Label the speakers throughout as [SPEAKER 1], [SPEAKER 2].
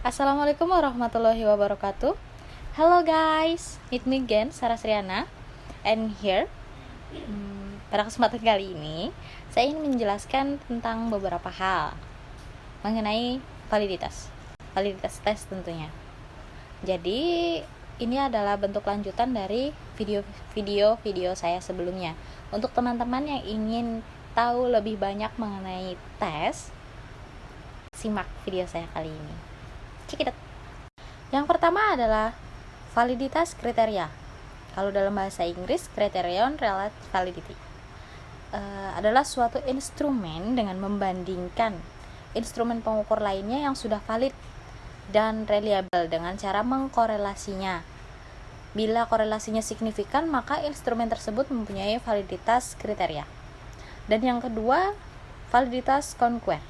[SPEAKER 1] Assalamualaikum warahmatullahi wabarakatuh. Hello guys, meet me again, Sarah Sriana. And here, pada kesempatan kali ini, saya ingin menjelaskan tentang beberapa hal mengenai validitas tes tentunya. Jadi, ini adalah bentuk lanjutan dari video saya sebelumnya. Untuk teman-teman yang ingin tahu lebih banyak mengenai tes, simak video saya kali ini. Check it out. Yang pertama adalah validitas kriteria. Kalau dalam bahasa Inggris, criterion relative validity adalah suatu instrumen dengan membandingkan instrumen pengukur lainnya yang sudah valid dan reliable dengan cara mengkorelasinya. Bila korelasinya signifikan, maka instrumen tersebut mempunyai validitas kriteria. Dan yang kedua, validitas conquer.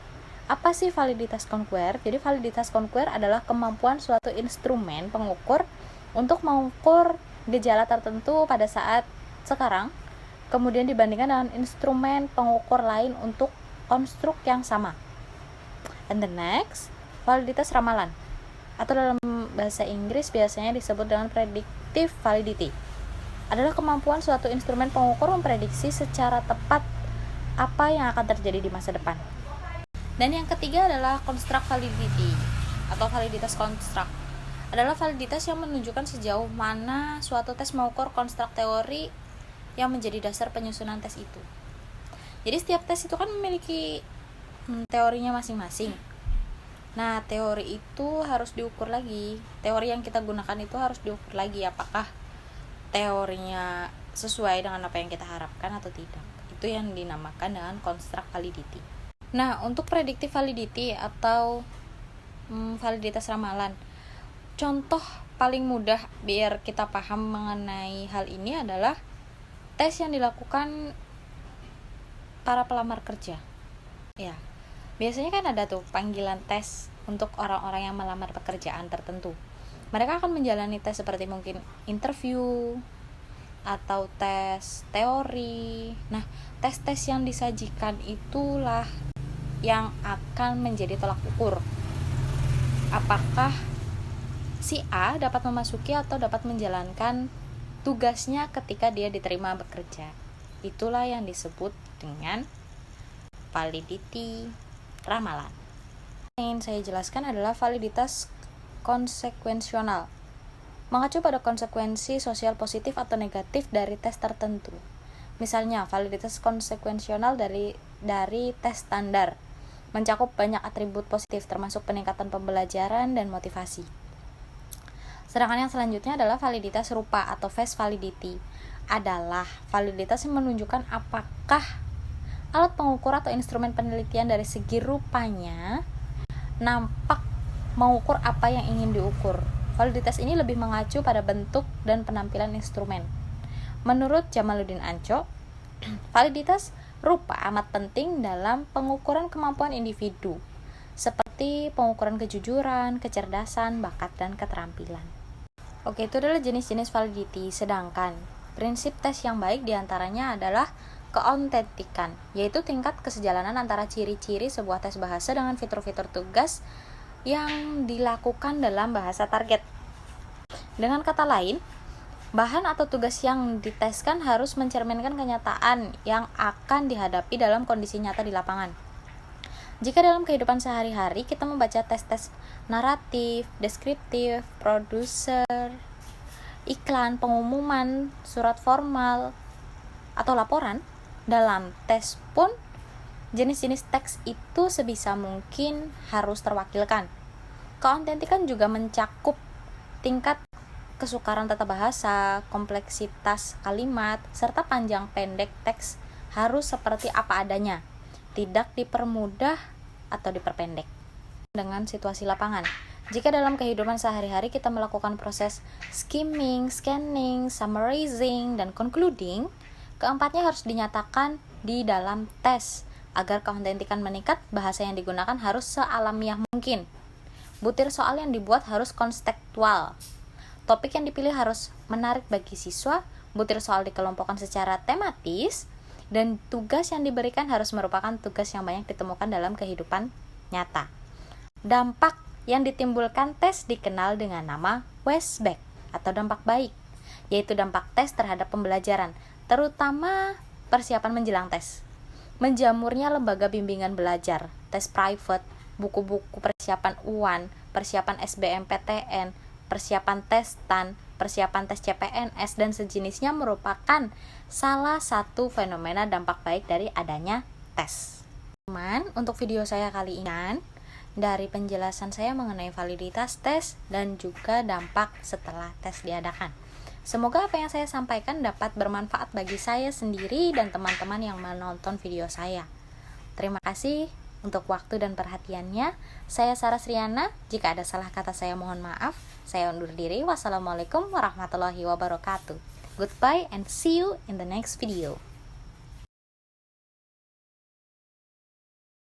[SPEAKER 1] Apa sih validitas conquer? Jadi validitas conquer adalah kemampuan suatu instrumen pengukur untuk mengukur gejala tertentu pada saat sekarang, kemudian dibandingkan dengan instrumen pengukur lain untuk konstruk yang sama. And the next, validitas ramalan, atau dalam bahasa Inggris biasanya disebut dengan predictive validity, adalah kemampuan suatu instrumen pengukur memprediksi secara tepat apa yang akan terjadi di masa depan. Dan yang ketiga adalah construct validity atau validitas construct. Adalah validitas yang menunjukkan sejauh mana suatu tes mengukur konstruk teori yang menjadi dasar penyusunan tes itu. Jadi setiap tes itu kan memiliki teorinya masing-masing. Nah, teori itu harus diukur lagi. Teori yang kita gunakan itu harus diukur lagi apakah teorinya sesuai dengan apa yang kita harapkan atau tidak. Itu yang dinamakan dengan construct validity. Nah, untuk predictive validity atau validitas ramalan, contoh paling mudah biar kita paham mengenai hal ini adalah tes yang dilakukan para pelamar kerja. Ya, biasanya kan ada tuh panggilan tes untuk orang-orang yang melamar pekerjaan tertentu. Mereka akan menjalani tes seperti mungkin interview atau tes teori. Nah, tes-tes yang disajikan itulah yang akan menjadi tolak ukur apakah si A dapat memasuki atau dapat menjalankan tugasnya ketika dia diterima bekerja. Itulah yang disebut dengan validity ramalan. Yang ingin saya jelaskan adalah validitas konsekuensional, mengacu pada konsekuensi sosial positif atau negatif dari tes tertentu. Misalnya, validitas konsekuensional dari tes standar mencakup banyak atribut positif termasuk peningkatan pembelajaran dan motivasi. Sedangkan yang selanjutnya adalah validitas rupa atau face validity, adalah validitas yang menunjukkan apakah alat pengukur atau instrumen penelitian dari segi rupanya nampak mengukur apa yang ingin diukur. Validitas ini lebih mengacu pada bentuk dan penampilan instrumen. Menurut Jamaluddin Anco, validitas rupa amat penting dalam pengukuran kemampuan individu, seperti pengukuran kejujuran, kecerdasan, bakat, dan keterampilan. Oke, itu adalah jenis-jenis validity. Sedangkan prinsip tes yang baik diantaranya adalah keautentikan, yaitu tingkat kesejalanan antara ciri-ciri sebuah tes bahasa dengan fitur-fitur tugas yang dilakukan dalam bahasa target. Dengan kata lain, bahan atau tugas yang diteskan harus mencerminkan kenyataan yang akan dihadapi dalam kondisi nyata di lapangan. Jika dalam kehidupan sehari-hari kita membaca tes-tes naratif, deskriptif, produser, iklan, pengumuman, surat formal, atau laporan, dalam tes pun jenis-jenis teks itu sebisa mungkin harus terwakilkan. Keautentikan juga mencakup tingkat kesukaran tata bahasa, kompleksitas kalimat, serta panjang pendek teks harus seperti apa adanya, tidak dipermudah atau diperpendek dengan situasi lapangan. Jika dalam kehidupan sehari-hari kita melakukan proses skimming, scanning, summarizing, dan concluding, keempatnya harus dinyatakan di dalam tes. Agar keautentikan meningkat, bahasa yang digunakan harus sealamiah mungkin. Butir soal yang dibuat harus konstekstual. Topik yang dipilih harus menarik bagi siswa, butir soal dikelompokkan secara tematis, dan tugas yang diberikan harus merupakan tugas yang banyak ditemukan dalam kehidupan nyata. Dampak yang ditimbulkan tes dikenal dengan nama Westback atau dampak baik, yaitu dampak tes terhadap pembelajaran, terutama persiapan menjelang tes. Menjamurnya lembaga bimbingan belajar, tes private, buku-buku persiapan UAN, persiapan SBMPTN, persiapan tes TAN, persiapan tes CPNS, dan sejenisnya merupakan salah satu fenomena dampak baik dari adanya tes. Teman, untuk video saya kali ini, dari penjelasan saya mengenai validitas tes dan juga dampak setelah tes diadakan. Semoga apa yang saya sampaikan dapat bermanfaat bagi saya sendiri dan teman-teman yang menonton video saya. Terima kasih untuk waktu dan perhatiannya. Saya Saras Riana. Jika ada salah kata saya mohon maaf. Saya undur diri. Wassalamualaikum warahmatullahi wabarakatuh. Goodbye and see you in the next video.